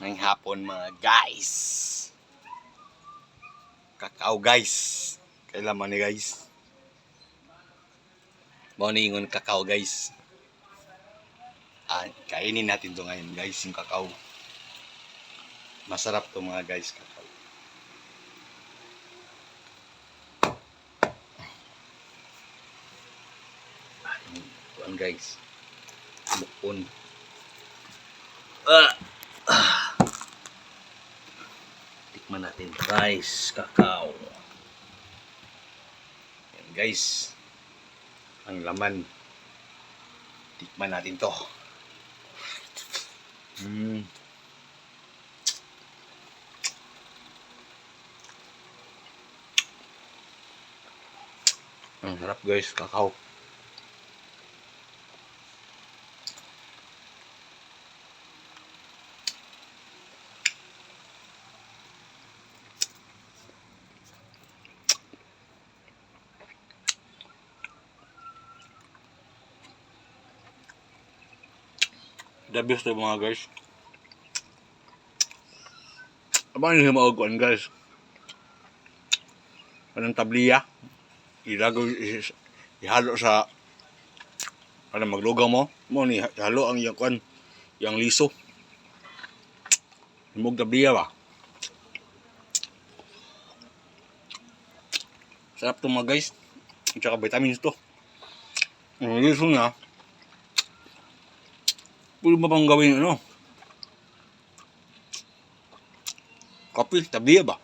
Ngayong hapon mga guys. Kakao guys. Kailan ni guys? Morning kakao guys. Kainin natin to ngayon guys, yung kakao. Masarap to mga guys, kakao. Tuan guys. Bukon. Tikman natin rice, kakao. Yan guys. Ang laman. Tikman natin to. Ang sarap guys, kakao. The best to mga guys. Abang nyo mauguan guys. Anong tabliya. Ihalo sa para maglugaw mo. Mo ni ihalo ang yakuan. Yang liso. Himog tabliya ba. Sarap to mga guys. At saka vitamins to. Ang liso na. Pwede ba bang gawin ano? Kape, tabliya ba?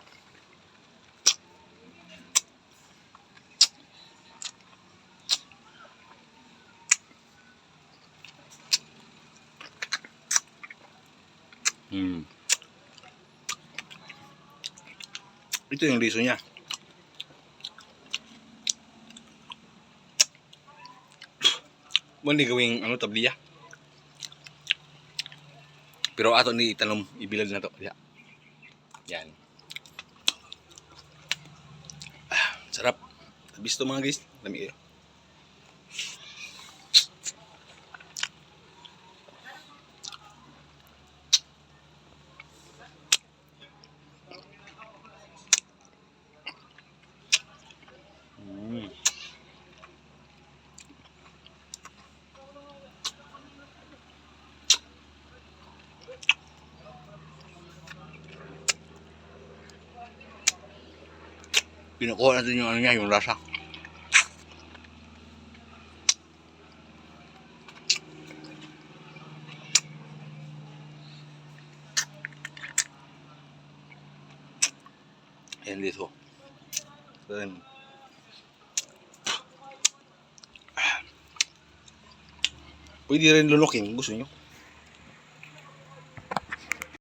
Ito yung liso niya. Hindi gawing ano, tabliya. Pero ato ni itanong ibilad na to. Yan. Sarap. Tabis to mga guys. Dami kayo. Pinukuha natin yung ano niya, yung rasa. Ayan dito. Then, pwede rin lunukin, gusto nyo.